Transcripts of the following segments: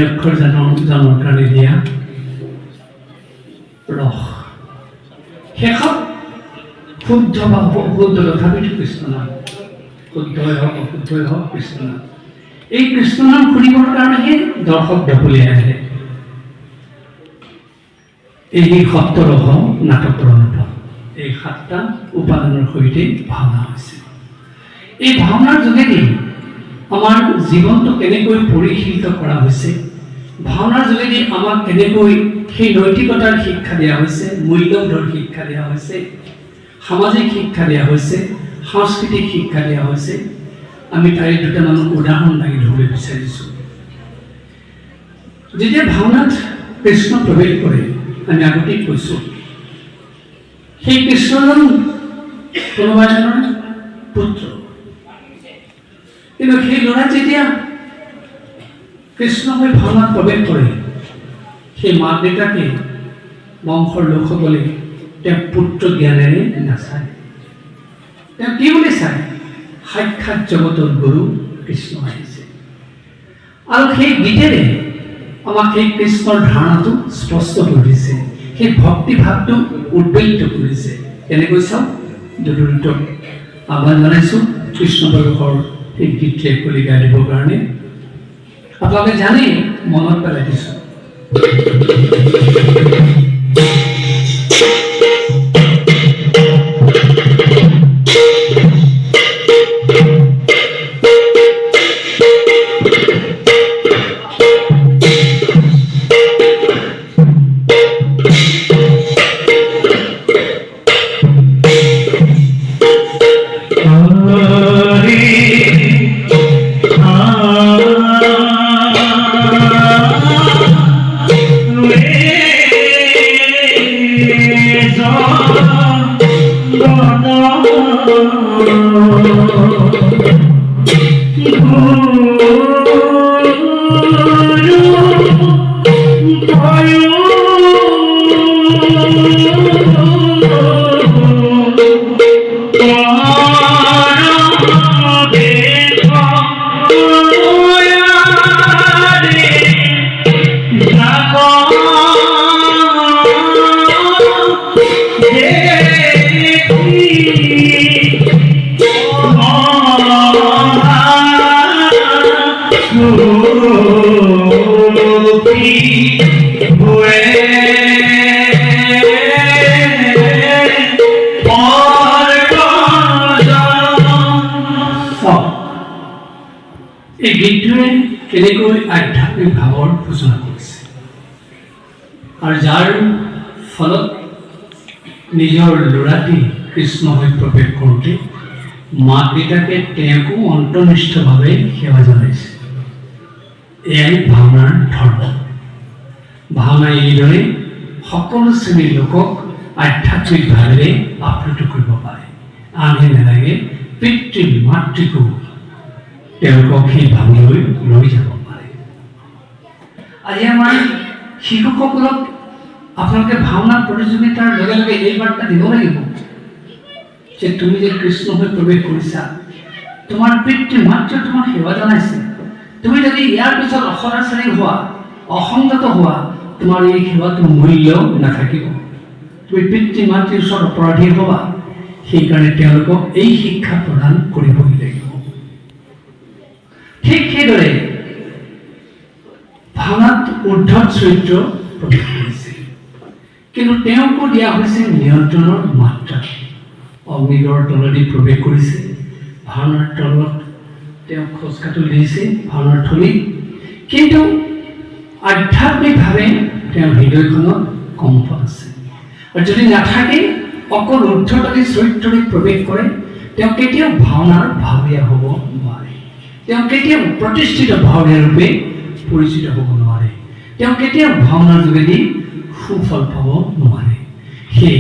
অক্ষৰ জানৰ কাৰণে দিয়া ৰস শেষত শুদ্ধ বা অশুদ্ধ তথাপিতো কৃষ্ণ নাম শুদ্ধই হওক অশুদ্ধই হওক কৃষ্ণ নাম এই কৃষ্ণ নাম শুনিবৰ কাৰণেহে দৰ্শক দফুলি আহে এই সপ্তৰস নাটকৰ অনুভৱ এই 7টা উপাদানৰ সৈতে ভাওনা হৈছে এই ভাওনাৰ যোগেদি আমাৰ জীৱনটো কেনেকৈ পৰিশীলিত কৰা হৈছে ভাওনাৰ যোগেদি আমাক কেনেকৈ সেই নৈতিকতাৰ শিক্ষা দিয়া হৈছে মূল্যবোধৰ শিক্ষা দিয়া হৈছে সামাজিক শিক্ষা দিয়া হৈছে সাংস্কৃতিক শিক্ষা দিয়া হৈছে আমি তাৰে দুটামান উদাহৰণ দাঙি ধৰিবলৈ বিচাৰিছোঁ যেতিয়া ভাওনাত কৃষ্ণ প্ৰৱেশ কৰে আমি আগতে কৈছোঁ সেই কৃষ্ণজন কোনোবা এজনৰ পুত্ৰ কিন্তু সেই ল'ৰা যেতিয়া কৃষ্ণ হৈ ভাওনাত প্ৰৱেশ কৰে সেই মাক দেউতাকে বংশৰ লোকসকলে তেওঁ পুত্ৰ জ্ঞানেৰে নাচায় তেওঁ কি বুলি চায় সাক্ষাৎ জগতৰ গুৰু কৃষ্ণ আহিছে আৰু সেই গীতেৰে আমাক সেই কৃষ্ণৰ ধাৰণাটো স্পষ্ট কৰি দিছে সেই ভক্তিভাৱটো উদ্বেলিত কৰিছে এনেকৈ চাওক দুদুলটোক আহ্বান জনাইছোঁ কৃষ্ণ পৰশৰ এই গীত কৰি গাই দিবৰ কাৰণে আপোনালোকে জানে মনত পেলাই দিছোঁ এই গীতটোৱে কেনেকৈ আধ্যাত্মিক ভাৱৰ সূচনা কৰিছে আৰু যাৰ ফলত নিজৰ ল'ৰাটি কৃষ্ণ হৈ প্ৰৱেশ কৰোঁতে মাক দেউতাকে তেওঁকো অন্তৰ্নিষ্ঠভাৱে সেৱা জনাইছে এয়াই ভাওনাৰ ধৰ্ম ভাওনা এইদৰে সকলো শ্ৰেণীৰ লোকক আধ্যাত্মিক ভাৱেৰে আপ্লুত কৰিব পাৰে আনহে নালাগে পিতৃ মাতৃকো তেওঁলোকক সেই ভাৱলৈ লৈ যাব পাৰে আজি আমাৰ শিশুসকলক আপোনালোকে ভাওনা প্ৰতিযোগিতাৰ লগে লগে এই বাৰ্তা দিব লাগিব যে তুমি যে কৃষ্ণ হৈ প্ৰৱেশ কৰিছা তোমাৰ পিতৃ মাতৃ তোমাক সেৱা জনাইছে তুমি যদি ইয়াৰ পিছত অসদাচাৰী হোৱা অসংগত হোৱা তোমাৰ এই সেৱাটো মূল্য নাথাকিব তুমি পিতৃ মাতৃৰ ওচৰত অপৰাধী হ'বা সেইকাৰণে তেওঁলোকক এই শিক্ষা প্ৰদান কৰিবই লাগিব ঠিক সেইদৰে ভাওনাত উদ্ধত চৰিত্ৰ প্ৰৱেশ কৰিছে কিন্তু তেওঁকো দিয়া হৈছে নিয়ন্ত্ৰণৰ মাত্ৰা অগ্নিগড়ৰ তলেদি প্ৰৱেশ কৰিছে ভাওনাৰ তলত তেওঁ খোজকাটো দিছে ভাওনাৰ থলীত কিন্তু আধ্যাত্মিকভাৱে তেওঁৰ হৃদয়খনত কম্প আছে আৰু যদি নাথাকে অকল উদ্ধতী চৰিত্ৰলৈ প্ৰৱেশ কৰে তেওঁ কেতিয়াও ভাওনাৰ ভাৱৰীয়া হ'ব নোৱাৰে তেওঁ কেতিয়াও প্ৰতিষ্ঠিত ভাৱৰীয়া ৰূপে পৰিচিত হ'ব নোৱাৰে তেওঁ কেতিয়াও ভাওনাৰ যোগেদি সুফল পাব নোৱাৰে সেই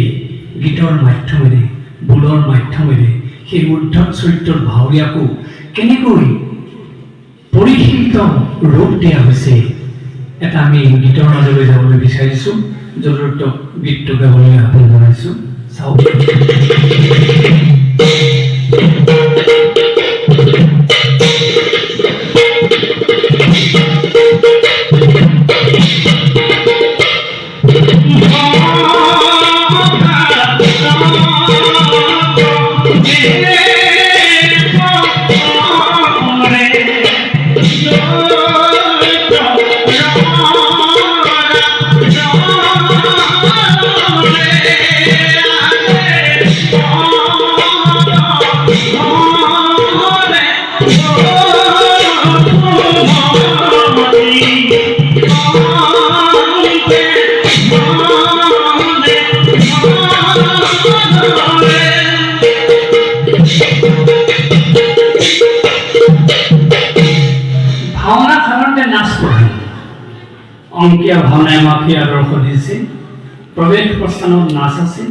গীতৰ মাধ্যমেৰে বোলৰ মাধ্যমেৰে সেই উদ্ধত চৰিত্ৰৰ ভাৱৰীয়াকো কেনেকৈ পৰিশীলিত ৰূপ দিয়া হৈছে এটা আমি গীতৰ মাজলৈ যাবলৈ বিচাৰিছোঁ য'ত গীতটো গাবলৈ আহ্বান জনাইছোঁ চাওক অংকীয়া ভাওনাই মাফি আদৰ্শ দিছে, প্ৰৱেশ প্ৰস্থানত নাচ আছে,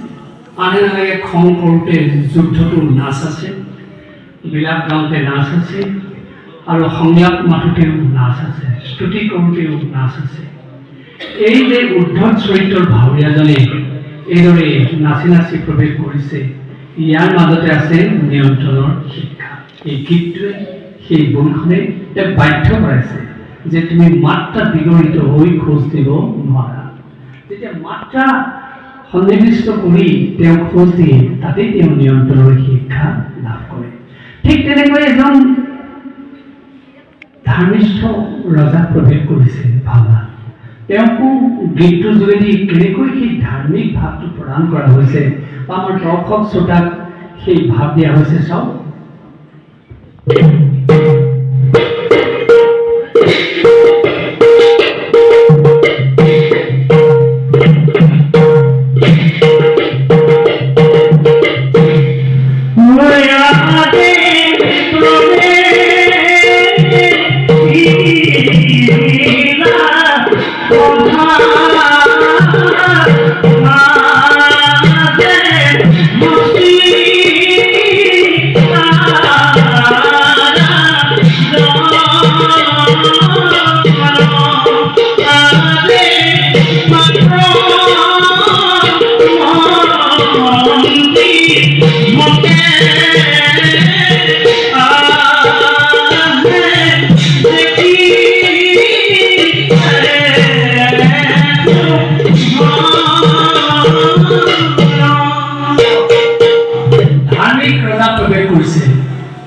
আনে নালাগে খং কৰোঁতে যুদ্ধটো নাচ আছে, বিলাপ গাওঁতে নাচ আছে, আৰু সংলাপ মাথোঁতেও নাচ আছে, স্তুতি কৰোঁতেও নাচ আছে। এই যে উদ্ধত চৰিত্ৰৰ ভাৱৰীয়াজনে এইদৰে নাচি নাচি প্ৰৱেশ কৰিছে, ইয়াৰ মাজতে আছে নিয়ন্ত্ৰণৰ শিক্ষা। এই গীতটোৱে সেই গুণখনে তেওঁক বাধ্য কৰাইছে যে তুমি মাত্ৰা বিগড়িত হৈ খোজ দিব নোৱাৰা। যেতিয়া মাত্ৰা সন্নিৱিষ্ট কৰি তেওঁ খোজ দিয়ে, তাতেই তেওঁ নিয়ন্ত্ৰণৰ শিক্ষা লাভ কৰে। ঠিক তেনেকৈ এজন ধাৰ্মিষ্ঠ ৰজা প্ৰৱেশ কৰিছে ভাওনাত। তেওঁকো গীতটোৰ যোগেদি কেনেকৈ সেই ধাৰ্মিক ভাৱটো প্ৰদান কৰা হৈছে বা আমাৰ দৰ্শক শ্ৰোতাক সেই ভাৱ দিয়া হৈছে চাওক।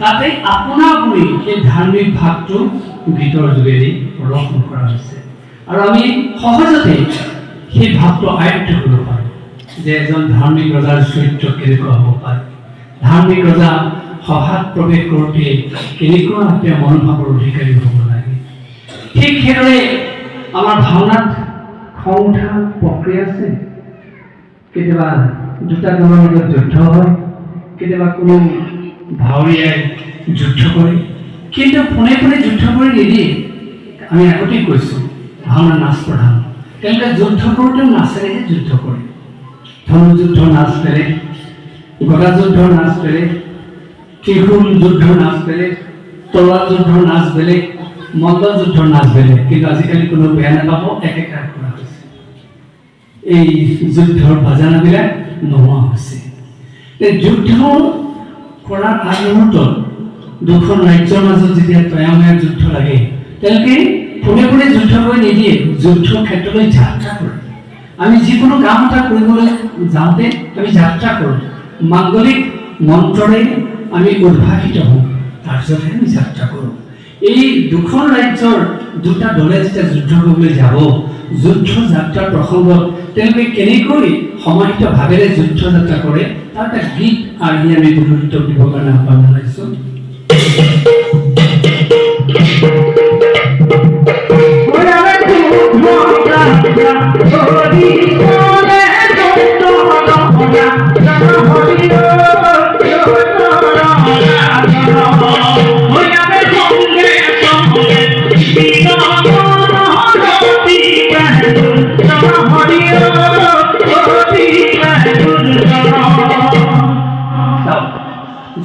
তাতে আপোনা-আপুনি সেই ধাৰ্মিক ভাৱটো গীতৰ যোগেদি প্ৰদৰ্শন কৰা হৈছে, আৰু আমি সহজতে সেই ভাৱটো আয়ত্ত কৰিব পাৰোঁ যে এজন ধাৰ্মিক ৰজাৰ চৰিত্ৰ কেনেকুৱা হ'ব পাৰে, ধাৰ্মিক ৰজা সভাত প্ৰৱেশ কৰোঁতে কেনেকুৱা তেওঁ মনোভাৱৰ অধিকাৰী হ'ব লাগে। ঠিক সেইদৰে আমাৰ ভাওনাত খং উঠা প্ৰক্ৰিয়া আছে। কেতিয়াবা দুটা দলৰ মাজত যুদ্ধ হয়, কেতিয়াবা কোনো ভাৱৰীয়াই যুদ্ধ কৰে, কিন্তু পোনে পোনে যুদ্ধ কৰি নিদিয়ে। আমি আগতেই কৈছোঁ ভাওনা নাচ প্ৰধান, তেওঁলোকে যুদ্ধ কৰোঁতেও নাচেৰেহে যুদ্ধ কৰে। ধনুযুদ্ধ নাচ বেলেগ, গদা যুদ্ধৰ নাচ বেলেগ, ত্ৰিশূল যুদ্ধৰ নাচ বেলেগ, তৰোৱাল যুদ্ধৰ নাচ বেলেগ, মল্ল যুদ্ধৰ নাচ বেলেগ। কিন্তু আজিকালি কোনো বেয়া নাপাব, একেকাৰ কৰা হৈছে। এই যুদ্ধৰ বাজানাবিলাক নোহোৱা হৈছে। যুদ্ধ কৰাৰ আগমুহূৰ্তত দুখন ৰাজ্যৰ মাজত যেতিয়া তয়াময়াৰ যুদ্ধ লাগে, তেওঁলোকে পোনে পোনে যুদ্ধ কৰি নিদিয়ে, যুদ্ধ ক্ষেত্ৰলৈ যাত্ৰা কৰে। আমি যিকোনো কাম এটা কৰিবলৈ যাওঁতে আমি যাত্ৰা কৰোঁ, মাংগলিক মন্ত্ৰৰে আমি উদ্ভাসিত হওঁ, তাৰপিছতহে আমি যাত্ৰা কৰোঁ। এই দুখন ৰাজ্যৰ দুটা দলে যেতিয়া যুদ্ধ কৰিবলৈ যাব, যুদ্ধ যাত্ৰাৰ প্ৰসংগত তেওঁলোকে কেনেকৈ সমাহিত ভাৱেৰে যুদ্ধ যাত্ৰা কৰে, তাৰ এটা গীত আৰ্হি আমি গুৰুত্ব দিবৰ কাৰণে আহ্বান জনাইছোঁ।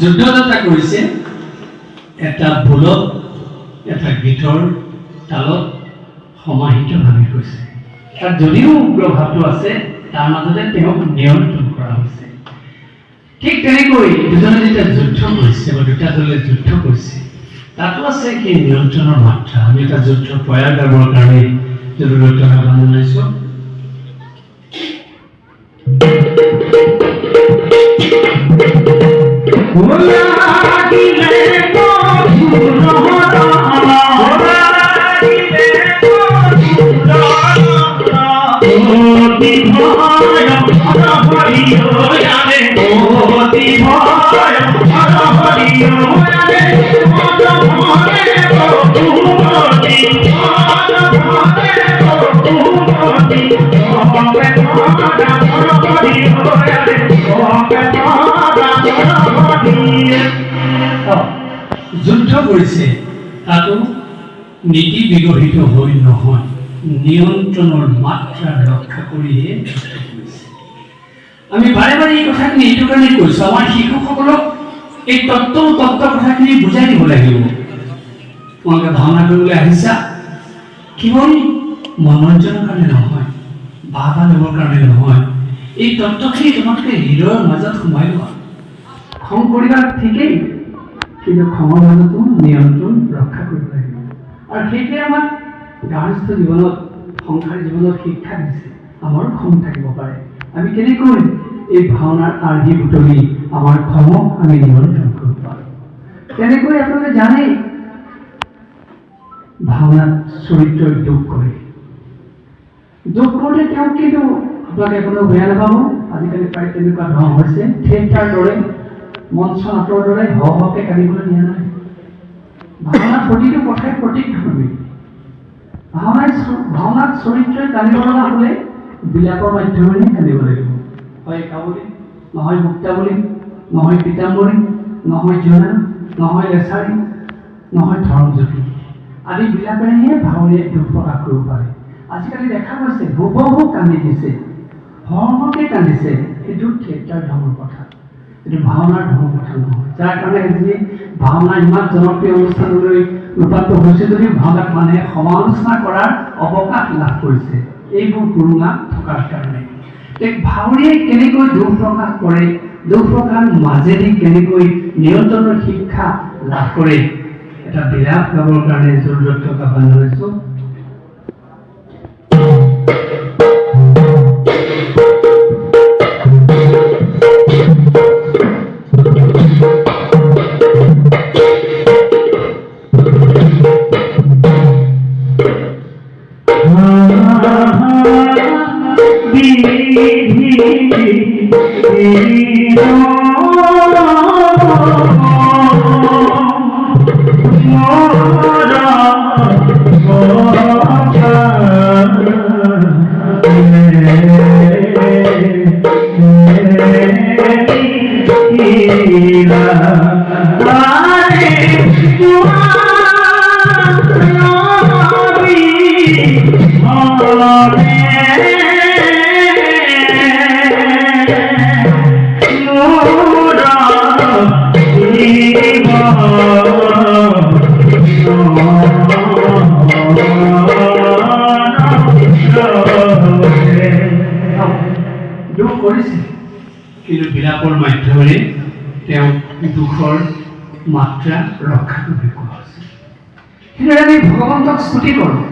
যুদ্ধযাত্ৰা কৰিছে এটা ভুলত, এটা গীতৰ তালত সমাহিতভাৱে হৈছে। তাত যদিও উগ্ৰ ভাৱটো আছে, তাৰ মাজতে তেওঁক নিয়ন্ত্ৰণ কৰা হৈছে। ঠিক তেনেকৈ দুজনে যেতিয়া যুদ্ধ কৰিছে বা দুটা দলে যুদ্ধ কৰিছে, তাতো আছে সেই নিয়ন্ত্ৰণৰ মাত্ৰা। আমি এটা যুদ্ধ প্ৰয়াস কৰিবৰ কাৰণে জৰুৰীত আহ্বান জনাইছোঁ। যুদ্ধ কৰিছে, তাতো নীতি বিগহিত হৈ নহয়, নিয়ন্ত্ৰণৰ মাত্ৰা ৰক্ষা কৰিয়ে আমি বাৰে বাৰে এই কথাখিনি এইটো কাৰণে কৈছোঁ, আমাৰ শিশুসকলক এই তত্ত্ব কথাখিনি বুজাই দিব লাগিব। তোমালোকে ভাওনা কৰিবলৈ আহিছা কেৱল মনোৰঞ্জনৰ কাৰণে নহয়, বাহবা ল'বৰ কাৰণে নহয়, এই তত্ত্বখিনি তোমালোকে হৃদয়ৰ মাজত সোমাই লোৱা। খং কৰিবা ঠিকেই, কিন্তু খঙৰ মাজতো নিয়ন্ত্ৰণ ৰক্ষা কৰিব লাগিব। আৰু সেইটোৱে আমাক গাৰ্হস্থ্য জীৱনত, সংসাৰ জীৱনত শিক্ষা দিছে। আমাৰো খং থাকিব পাৰে, আমি কেনেকৈ এই ভাওনাৰ আৰ্হি বুটলি আমাৰ খঙক আমি নিয়ন্ত্ৰণ কৰিব পাৰোঁ। তেনেকৈ আপোনালোকে জানেই ভাওনাত চৰিত্ৰই দুখ কৰে। দুখ কৰোঁতে তেওঁক কিন্তু আপোনালোকে কোনো বেয়া নাপাব, আজিকালি প্ৰায় তেনেকুৱা ধৰণৰ হৈছে। থিয়েটাৰ দৰে, মঞ্চ নাটৰ দৰে হকে কান্দিবলৈ দিয়া নাই। ভাওনাত প্ৰতিটো কথাই প্ৰতীক ধৰ্মী। ভাওনাত চৰিত্ৰই কান্দিব লগা হ'লে বিলাপৰ মাধ্যমেৰে কান্দিব লাগিব। হয় কাবুলী, নহয় মুক্তাৱলী, নহয় পীতাম্বৰী, নহয় জোনা, নহয় লেছাৰী, নহয় ধৰ্মজ্যোতি আদি বিলাপেৰেহে ভাৱৰীয়ে দুখ প্ৰকাশ কৰিব পাৰে। আজিকালি দেখা গৈছে হুবহু কান্দি দিছে, হকে কান্দিছে। সেইটো থিয়েটাৰ ধৰ্মৰ কথা, এইটো ভাওনাৰ ধৰ্মৰ কথা নহয়। যাৰ কাৰণে আজি ভাওনা ইমান জনপ্ৰিয় অনুষ্ঠানলৈ ৰূপান্তৰিত হৈছে যদিও ভাওনাক মানুহে সমালোচনা কৰাৰ অৱকাশ লাভ কৰিছে এইবোৰ পুৰুঙা থকাৰ কাৰণে। ভাৱৰীয়ে কেনেকৈ দুখ প্ৰকাশ কৰে, দুখ প্ৰকাশ মাজেদি কেনেকৈ নিয়ন্ত্ৰণৰ শিক্ষা লাভ কৰে, এটা বিলাপ গাবৰ কাৰণে জৰুৰত থকা বান্ধ লৈছোঁ। দুখ কৰিছে, কিন্তু বিলাপৰ মাধ্যমেৰে তেওঁ দুখৰ মাত্ৰা ৰক্ষা কৰিব কোৱা হৈছে। সেইদৰে আমি ভগৱন্তক স্তুতি কৰোঁ,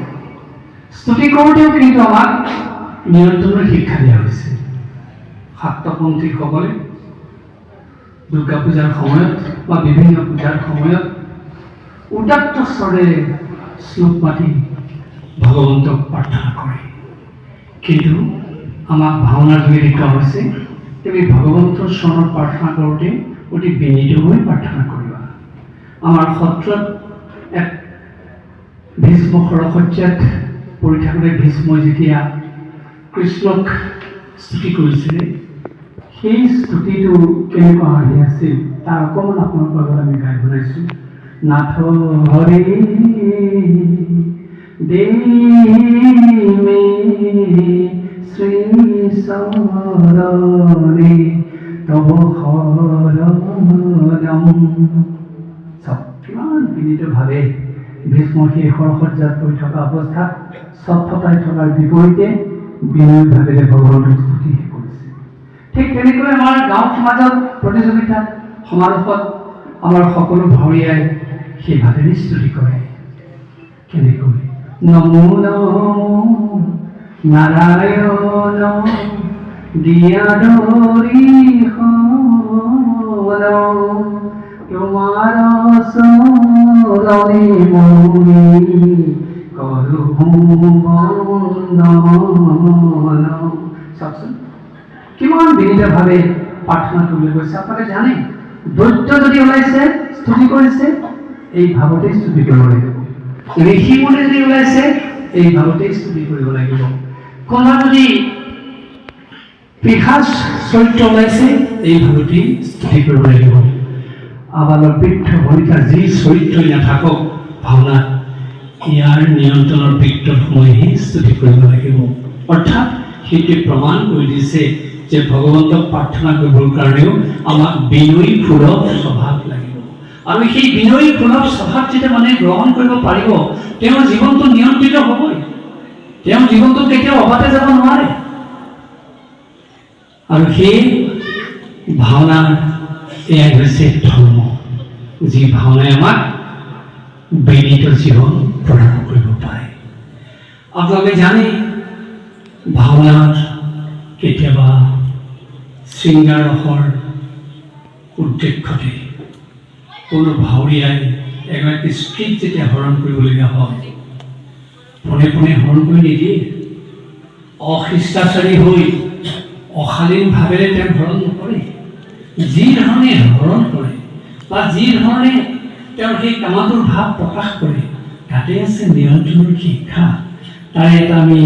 স্তুতি কৰোঁতেও কিন্তু আমাক নিয়ন্ত্ৰণৰ শিক্ষা দিয়া হৈছে। শাক্তপন্থীসকলে দুৰ্গা পূজাৰ সময়ত বা বিভিন্ন পূজাৰ সময়ত উদাত্ত স্বৰেৰে শ্লোক মাতি ভগৱন্তক প্ৰাৰ্থনা কৰে। কিন্তু আমাক ভাওনাৰ যোগেদি কোৱা হৈছে তুমি ভগৱন্তৰ চৰণত প্ৰাৰ্থনা কৰোঁতে অতি বিনীত হৈ প্ৰাৰ্থনা কৰিবা। আমাৰ সত্ৰত এক ভীষ্ম সৰসজ্জাত পৰি থাকোঁতে ভীষ্মই যেতিয়া কৃষ্ণক স্তুতি কৰিছিলে, সেই স্তুতিটো কেনেকুৱা আহি আছিল তাৰ অকণমান আপোনালোকৰ লগত আমি গাই শুনাইছোঁ। নাথ হৰি দেমে শ্ৰী চৰণে তব শৰণম। কিমান বিনীতভাৱে ভীষ্ম সেই সৰসজ্জাত পৰি থকা অৱস্থাত চট ফটাই থকাৰ বিপৰীতে বিনয়ভাৱেৰে ভগৱানৰ স্তুতি কৰিছে। ঠিক তেনেকৈ আমাৰ গাঁও সমাজত প্ৰতিযোগিতাত সমাৰোহত আমাৰ সকলো ভাৱৰীয়াই সেই ভাৱেৰে স্তুতি কৰে। কেনেকৈ নমো নমো নাৰায়ণ দিয়া ধৰি তোমাৰ চৰণে মই কৰোঁ বন্দন। চাওকচোন কিমান বিনীতভাৱে প্ৰাৰ্থনা কৰিবলৈ গৈছে। আপোনালোকে জানে দৈত্য যদি ওলাইছে স্তুতি কৰিছে এই ভাৱতে স্তুতি কৰিব লাগিব। ঋষিমুনি যদি ওলাইছে এই ভাৱতে স্তুতি কৰিব লাগিব। কোনোবা যদি পিশাচ চৰিত্ৰ ওলাইছে এই ভাৱতে স্তুতি কৰিব লাগিব। আবালৰ বৃদ্ধ বনিতা যি চৰিত্ৰই নাথাকক ভাওনাত ইয়াৰ নিয়ন্ত্ৰণৰ বৃত্তৰ সময়হে স্তুতি কৰিব লাগিব। অৰ্থাৎ সেইটোৱে প্ৰমাণ কৰি দিছে যে ভগৱন্তক প্ৰাৰ্থনা কৰিবৰ কাৰণেও আমাক বিনয়ী সুলভ স্বভাৱ লাগিব। আৰু সেই বিনয়ী সুলভ স্বভাৱ যেতিয়া মানুহে গ্ৰহণ কৰিব পাৰিব, তেওঁৰ জীৱনটো নিয়ন্ত্ৰিত হ'বই। তেওঁৰ জীৱনটো কেতিয়াও অবাতে যাব নোৱাৰে। আৰু সেই ভাওনাৰ এয়াই হৈছে ধৰ্ম, যি ভাওনাই আমাক বিনীত জীৱন প্ৰদান কৰিব পাৰে। আপোনালোকে জানে ভাওনাত কেতিয়াবা শৃংগাৰ ৰসৰ উদ্দেশ্যতে কোনো ভাৱৰীয়াই এগৰাকী স্ত্ৰীক যেতিয়া হৰণ কৰিবলগীয়া হয়, পোনে পোনে হৰণ কৰি নিদিয়ে। অশিষ্টাচাৰী হৈ অশালীন ভাৱেৰে তেওঁ হৰণ নকৰে। যি ধৰণে হৰণ কৰে বা যি ধৰণে তেওঁৰ সেই কামাটোৰ ভাৱ প্ৰকাশ কৰে, তাতে আছে নিয়ন্ত্ৰণৰ শিক্ষা। তাৰে এটা আমি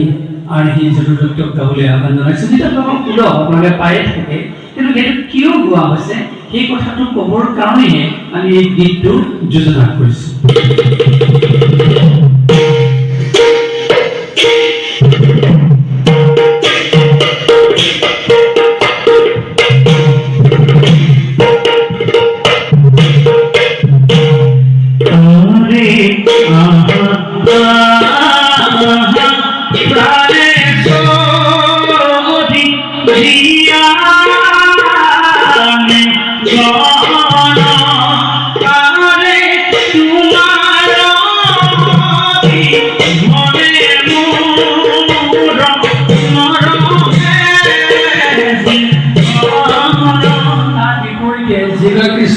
আৰ্হি যদুদত্তক গাবলৈ আহ্বান জনাইছোঁ, যিটো আপোনালোকক সুলভ আপোনালোকে পায়ে থাকে, কিন্তু সেইটো কিয় গোৱা হৈছে সেই কথাটো ক'বৰ কাৰণেহে আমি এই গীতটো যোজনা কৰিছোঁ।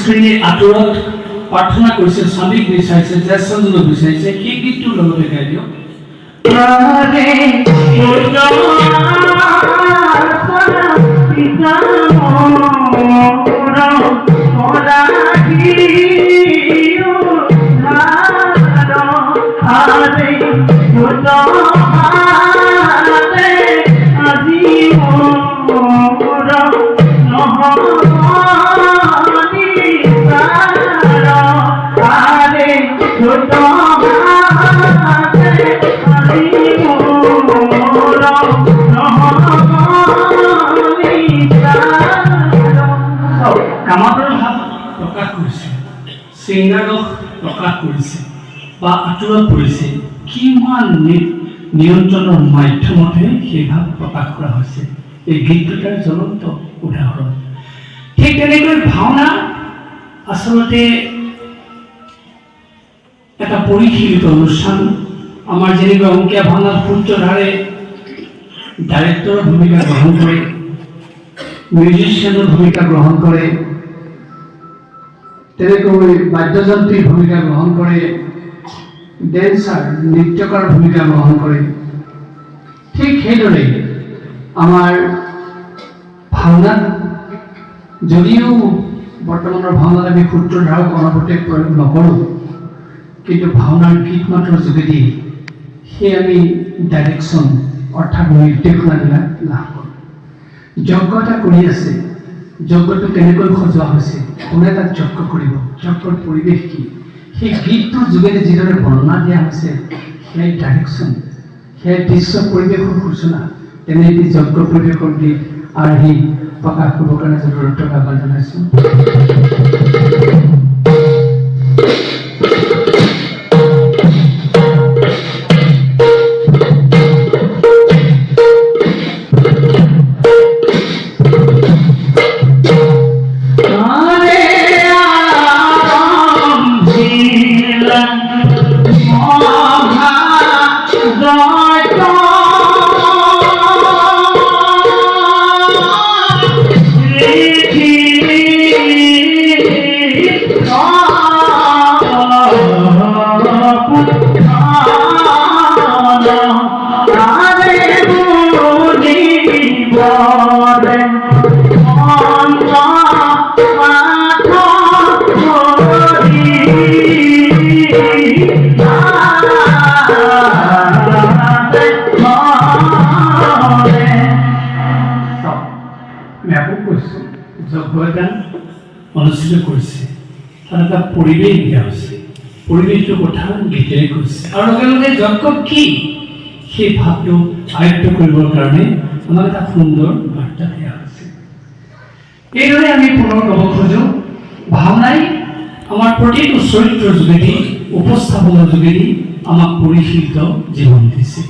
স্ত্ৰীয়ে আঁতৰত প্ৰাৰ্থনা কৰিছে, স্বামীক বিচাৰিছে, জ্যেষ্ঠজনক বিচাৰিছে, সেই গীতটোৰ লগতে গাই দিয়ক। কামাতৰ ভাৱ প্ৰকাশ কৰিছে, শৃংগাৰক প্ৰকাশ কৰিছে বা আঁতৰত পৰিছে। কিমান নিয়ন্ত্ৰণৰ মাধ্যমতে সেই ভাৱ প্ৰকাশ কৰা হৈছে। এই গীতটো তাৰ জ্বলন্ত উদাহৰণ। ঠিক তেনেকৈ ভাওনা আচলতে এটা পৰিশীলিত অনুষ্ঠান। আমাৰ যেনেকৈ অংকীয়া ভাওনাত সূত্ৰধাৰে ডাইৰেক্টৰৰ ভূমিকা গ্ৰহণ কৰে, মিউজিচিয়ানৰ ভূমিকা গ্ৰহণ কৰে, তেনেকৈ বাদ্যযন্ত্ৰীৰ ভূমিকা গ্ৰহণ কৰে, ডেন্সাৰ নৃত্যকাৰ ভূমিকা গ্ৰহণ কৰে। ঠিক সেইদৰে আমাৰ ভাওনাত যদিও বৰ্তমানৰ ভাওনাত আমি সূত্ৰধাৰক অনবৰতে প্ৰয়োগ নকৰোঁ, কিন্তু ভাওনাৰ গীত মাতৰ যোগেদি সেই আমি ডাইৰেকশ্যন অৰ্থাৎ নিৰ্দেশনাবিলাক লাভ কৰোঁ। যজ্ঞ এটা কৰি আছে, যজ্ঞটো কেনেকৈ সজোৱা হৈছে, কোনে তাত যজ্ঞ কৰিব, যজ্ঞৰ পৰিৱেশ কি, সেই গীতটোৰ যোগেদি যিদৰে বৰ্ণনা দিয়া হৈছে, সেই ডাইৰেকশ্যন, সেই দৃশ্য পৰিৱেশৰ সূচনা, তেনে এটি যজ্ঞ পৰিৱেশৰ গীত আৰ্হি প্ৰকাশ কৰিবৰ কাৰণে যদুদত্তক আহ্বান জনাইছোঁ। অনুষ্ঠিত কৰিছে, তাত এটা পৰিৱেশ দিয়া হৈছে। পৰিৱেশটোৰ কথা গীতেৰে কৈছে আৰু লগে লগে যজ্ঞ কি সেই ভাৱটো আয়ত্ত কৰিবৰ কাৰণে আমাক এটা সুন্দৰ বাৰ্তা দিয়া হৈছে। এইদৰে আমি পুনৰ ক'ব খোজোঁ, ভাওনাই আমাৰ প্ৰতিটো চৰিত্ৰৰ যোগেদি উপস্থাপনৰ যোগেদি আমাক পৰিশীলিত জীৱন দিছে।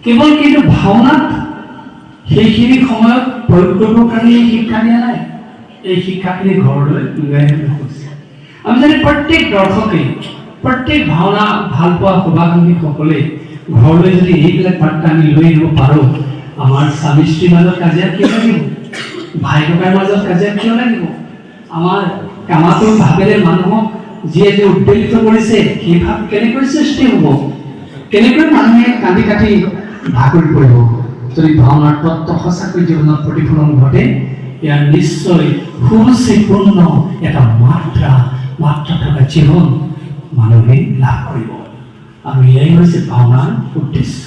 কেৱল কিন্তু ভাওনাত সেইখিনি সময়ত প্ৰয়োগ কৰিবৰ কাৰণে এই শিক্ষা দিয়া নাই, এই শিক্ষাখিনি ঘৰলৈ লৈ আহিব কৈছে। আমি যদি প্ৰত্যেক দৰ্শকে প্ৰত্যেক ভাওনা ভাল পোৱা শুভাকাংক্ষীসকলে ঘৰলৈ যদি এইবিলাক বাৰ্তা আমি লৈ আহিব পাৰোঁ, আমাৰ স্বামী স্ত্ৰীৰ মাজত কাজিয়া কিয় লাগিব, ভাই ককাৰ মাজত কাজিয়া কিয় লাগিব, আমাৰ কামাতুৰ ভাৱেৰে মানুহক যিয়ে যে উদ্বেলিত কৰিছে সেই ভাৱ কেনেকৈ সৃষ্টি হ'ব, কেনেকৈ মানুহে কান্দি কাটি ভাগৰি পৰিব। যদি ভাওনাৰ তত্ত্ব সঁচাকৈ জীৱনত প্ৰতিফলন ঘটে, ইয়াৰ নিশ্চয় সুৰুচিপূৰ্ণ এটা মাত্ৰা থকা জীৱন মানুহে লাভ কৰিব। আৰু এয়াই হৈছে ভাওনাৰ উদ্দেশ্য।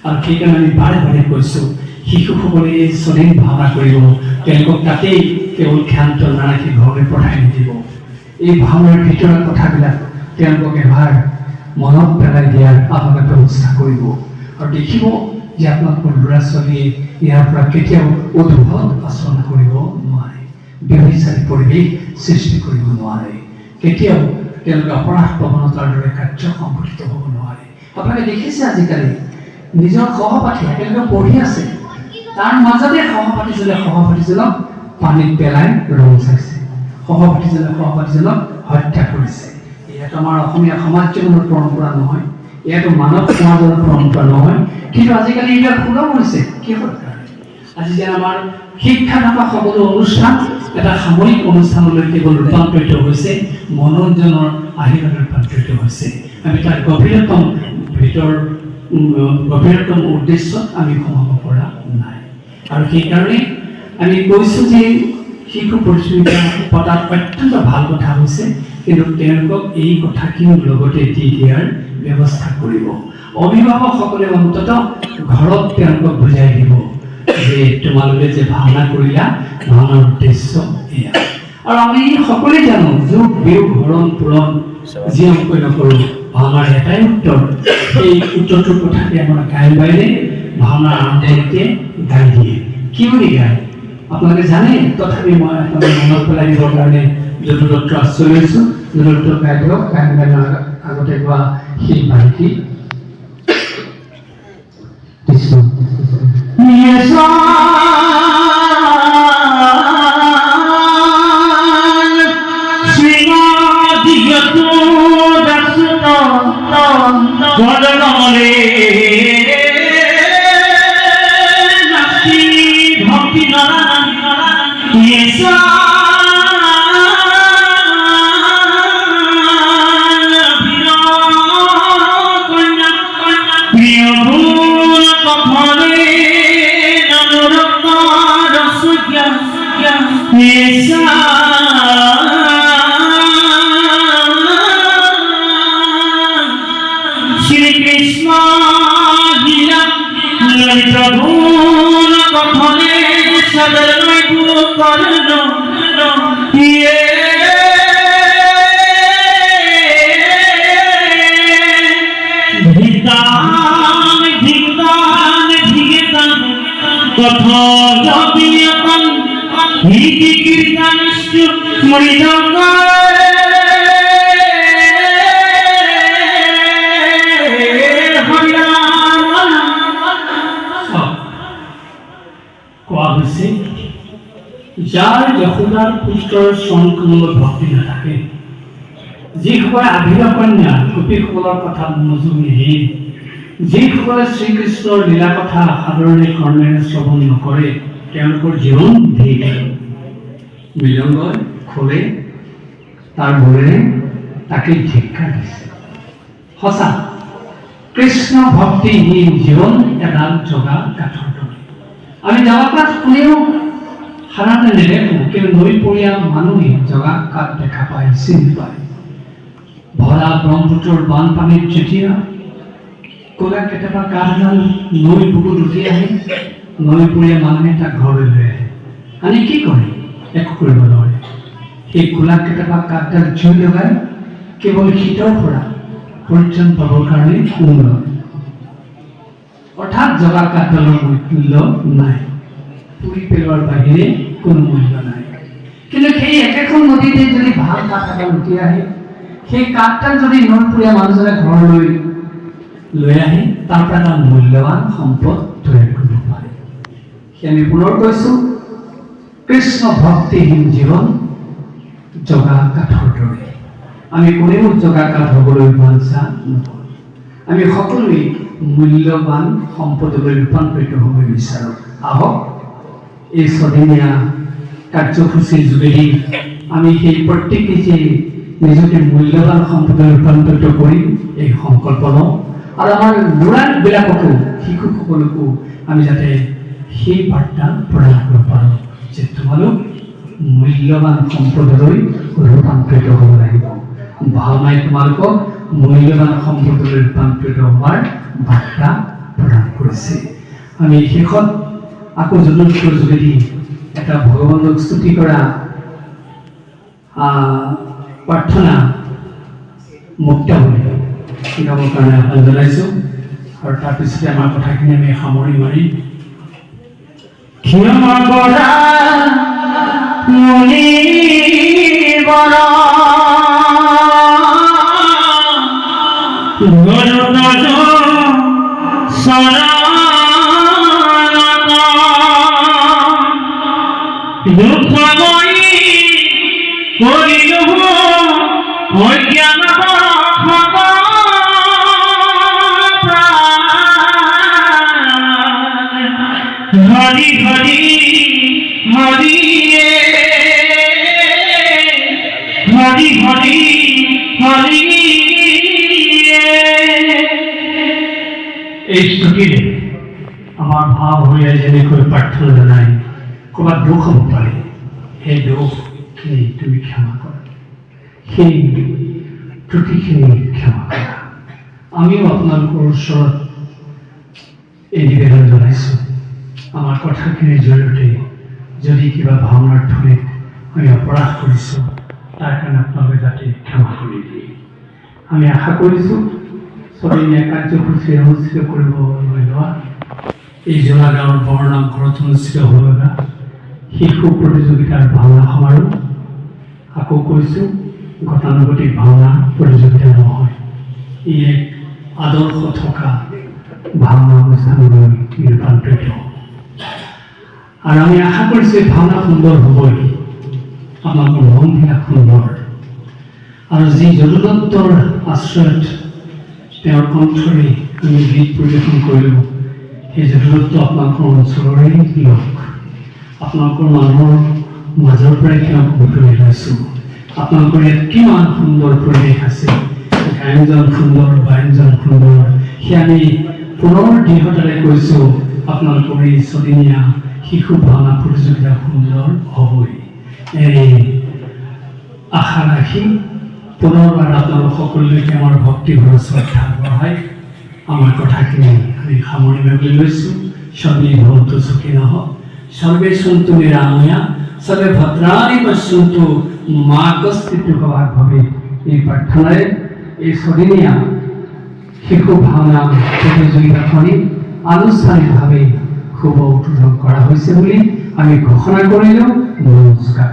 আৰু সেইকাৰণে আমি বাৰে বাৰে কৈছোঁ, শিশুসকলে চলিন ভাওনা কৰিব, তেওঁলোকক তাতেই কেৱল ক্ষান্ত নাৰাখি ঘৰলৈ পঠাই নিদিব। এই ভাওনাৰ ভিতৰৰ কথাবিলাক তেওঁলোকক এবাৰ মনত পেলাই দিয়াৰ আপোনালোকে ব্যৱস্থা কৰিব আৰু দেখিব যে আপোনালোকৰ ল'ৰা ছোৱালীয়ে ইয়াৰ পৰা কেতিয়াও উদ্ভৱ আচৰণ কৰিব নোৱাৰে, ব্যভিচাৰী পৰিৱেশ সৃষ্টি কৰিব নোৱাৰে, কেতিয়াও তেওঁলোকে অপৰাধ প্ৰৱণতাৰ দৰে কাৰ্য সংঘটিত হ'ব নোৱাৰে। আপোনালোকে দেখিছে আজিকালি নিজৰ সহপাঠী একেলগে পঢ়ি আছে, তাৰ মাজতে সহপাঠীজনক পানীত পেলাই ৰং চাইছে, সহপাঠীজনক হত্যা কৰিছে। ইয়াত আমাৰ অসমীয়া সমাজ জীৱনৰ পৰম্পৰা নহয়, ইয়াতো মানৱ সমাজৰ পৰম্পৰা নহয়, কিন্তু আজিকালি এইবিলাক সুলভ হৈছে। কিহৰ কাৰণে? আজি যেন আমাৰ শিক্ষা থকা সকলো অনুষ্ঠান এটা সামৰিক অনুষ্ঠানলৈ কেৱল ৰূপান্তৰিত হৈছে, মনোৰঞ্জনৰ আহিলাত ৰূপান্তৰিত হৈছে। আমি তাৰ গভীৰতম উদ্দেশ্যত আমি সোমাব পৰা নাই। আৰু সেইকাৰণে আমি কৈছোঁ যে শিশু প্ৰতিযোগিতা পতাত অত্যন্ত ভাল কথা হৈছে, কিন্তু তেওঁলোকক এই কথাখিনিৰ লগতে দি দিয়াৰ ব্যৱস্থা কৰিব। অভিভাৱকসকলে অন্ততঃ ঘৰত তেওঁলোকক বুজাই দিব যে তোমালোকে যে ভাওনা কৰিলা, ভাওনাৰ উদ্দেশ্য এয়া। আৰু আমি সকলোৱে জানো, যোগ বিয়োগ হৰণ পূৰণ যি অংকই নকৰোঁ, ভাওনাৰ এটাই উত্তৰ। সেই উত্তৰটোৰ কথাকে আমাৰ গায়ন বাইৰে ভাওনাৰ আৰম্ভণিতে গাই দিয়ে। কি বুলি গায় আপোনালোকে জানে, তথাপি মই আপোনালোকে মনত পেলাই দিবৰ কাৰণে যদুদত্ত আশ্ৰয় লৈছোঁ। যদুদত্ত গাই দিয়ক, গায়ন বাইনৰ আগতে গোৱা সেই বাৰীটি। যাৰ যশোদাৰ পুত্ৰৰ চৰণকমলত ভক্তি নাথাকে, যিসকলে আভিৰ কন্যা গোপীসকলৰ কথা মনোযোগহীন, যিসকলে শ্ৰীকৃষ্ণৰ লীলা কথা সাদৰেৰে কৰ্ণেৰে শ্ৰৱণ নকৰে, তেওঁলোকৰ জীৱন ধীৰ। মৃদংগই খোলে তাৰ ভৰিৰে তাকে ধিক্কাৰ দিছে। সঁচা, কৃষ্ণ ভক্তিহীন জীৱন এডাল জগা কাঠৰ দৰে। আমি জগা কাঠ কোনেও সাধাৰণতে নেদেখোঁ, কিন্তু নৈপৰীয়া মানুহে জগা কাঠ দেখা পায়, চিনি পায়। ভৰা ব্ৰহ্মপুত্ৰৰ বানপানীত যেতিয়া ক'লা কেতিয়াবা কাঠডাল নৈ বুকুত উঠি আহে, নৈপৰীয়া মানুহে তাক ঘৰলৈ লৈ আহে, আনি কি কৰে? একো কৰিব নোৱাৰে। সেই ক'লা কেতিয়াবা কাঠডাল জুই লগাই কেৱল শীতৰ পৰা পৰিত্ৰাণ পাবৰ কাৰণে মূল্য, অৰ্থাৎ জগা কাঠডালৰ মূল্য নাই, পুৰি পেলোৱাৰ বাহিৰে কোনো মূল্য নাই। কিন্তু সেই একেখন নদীতে যদি ভাল কাঠ এটা উঠি আহে, সেই কাঠডাল যদি নৈপৰীয়া মানুহজনে ঘৰলৈ লৈ আহে, তাৰ পৰা এটা মূল্যৱান সম্পদ তৈয়াৰ কৰিব পাৰে। সেই আমি পুনৰ কৈছোঁ, কৃষ্ণ ভক্তিহীন জীৱন জগা কাঠৰ দৰে। আমি কোনেও জগা কাঠ হ'বলৈ বাঞ্ছা নকৰোঁ। আমি সকলোৱে মূল্যৱান সম্পদলৈ ৰূপান্তৰিত হ'ব বিচাৰোঁ। আহক এই ছদিনীয়া কাৰ্যসূচীৰ যোগেদি আমি সেই প্ৰত্যেকে যে নিজকে মূল্যৱান সম্পদলৈ ৰূপান্তৰিত কৰিম এই সংকল্প লওঁ, আৰু আমাৰ ল'ৰাবিলাককো শিশুসকলকো আমি যাতে সেই বাৰ্তা প্ৰদান কৰিব পাৰোঁ যে তোমালোক মূল্যৱান সম্পদলৈ ৰূপান্তৰিত হ'ব লাগিব। ভাওনাই তোমালোকক মূল্যৱান সম্পদলৈ ৰূপান্তৰিত হোৱাৰ বাৰ্তা প্ৰদান কৰিছে। আমি শেষত আকৌ জনপ্ৰিয় যোগেদি এটা ভগৱানক স্তুতি কৰা প্ৰাৰ্থনা মুক্তাৱলী শিকাবৰ কাৰণে আহ্বান জনাইছোঁ, আৰু তাৰপিছতে আমাৰ কথাখিনি আমি সামৰি মাৰি ক্ষমা কৰা হৰি হৰি হৰি হৰি হৰি হৰি। এই স্তুতিৰে আমাৰ ভাৱ হৈ যেনেকৈ প্ৰাৰ্থনা জনাই ক'ৰবাত দুখ হ'ব পাৰে, সেই দুখখিনি তুমি ক্ষমা কৰা, সেই ত্ৰুটিখিনি ক্ষমা কৰা। আমিও আপোনালোকৰ ওচৰত এই নিবেদন জনাইছোঁ, আমাৰ কথাখিনিৰ জৰিয়তে যদি কিবা ভাওনাৰ থলীত আমি অপৰাধ কৰিছোঁ, তাৰ কাৰণে আপোনালোকে যাতে ক্ষমা কৰি দিয়ে। আমি আশা কৰিছোঁ ছদিনীয়া কাৰ্যসূচী অনুষ্ঠিত কৰিবলৈ লোৱা এই জোৰা গাঁৱৰ বৰনামঘৰত অনুষ্ঠিত হ'ব লগা শিশু প্ৰতিযোগিতাৰ ভাওনা সমাৰোহ, আকৌ কৈছোঁ গতানুগতিক ভাওনা প্ৰতিযোগিতা নহয়, ই এক আদৰ্শ থকা ভাওনা অনুষ্ঠানলৈ ৰূপান্তৰিত হ'ব। আৰু আমি আশা কৰিছোঁ এই ভাওনা সুন্দৰ হ'বই, আপোনালোকৰ মনবিলাক সুন্দৰ, আৰু যি যদুদত্তৰ আশ্ৰয়ত তেওঁৰ কণ্ঠৰে আমি গীত পৰিৱেশন কৰিলোঁ, সেই যদুদত্ত আপোনালোকৰ অঞ্চলৰে লোক, আপোনালোকৰ মানুহৰ মাজৰ পৰাই তেওঁক বুটলি লৈছোঁ। আপোনালোকৰ ইয়াত কিমান সুন্দৰ পৰিৱেশ আছে, গায়নজন সুন্দৰ, বায়নজন সুন্দৰ, সেই আমি পুনৰ দৃঢ়তাৰে কৈছোঁ আপোনালোকৰ এই ছদিনীয়া শিশু ভাওনা প্ৰতিযোগিতা সুন্দৰ হ'বই। এই আশা ৰাখি পুনৰবাৰ আপোনালোক সকলোলৈকে আমাৰ ভক্তিভৰা শ্ৰদ্ধা আগবঢ়াই আমাৰ কথাখিনি আমি সামৰি মাৰিবলৈ লৈছোঁ। সৰ্বে ভৱন্তু সুখিনঃ, সৰ্বে সন্তু নিৰাময়া, সৰ্বে ভদ্ৰাণি পশ্যন্তু মা কশ্চিৎ দুঃখভাগ্ ভৱেৎ। এই প্ৰাৰ্থনাৰে এই ছদিনীয়া শিশু ভাওনা প্ৰতিযোগিতাখনি আনুষ্ঠানিকভাৱে শুভ উদ্বোধন কৰা হৈছে বুলি আমি ঘোষণা কৰিলোঁ। নমস্কাৰ।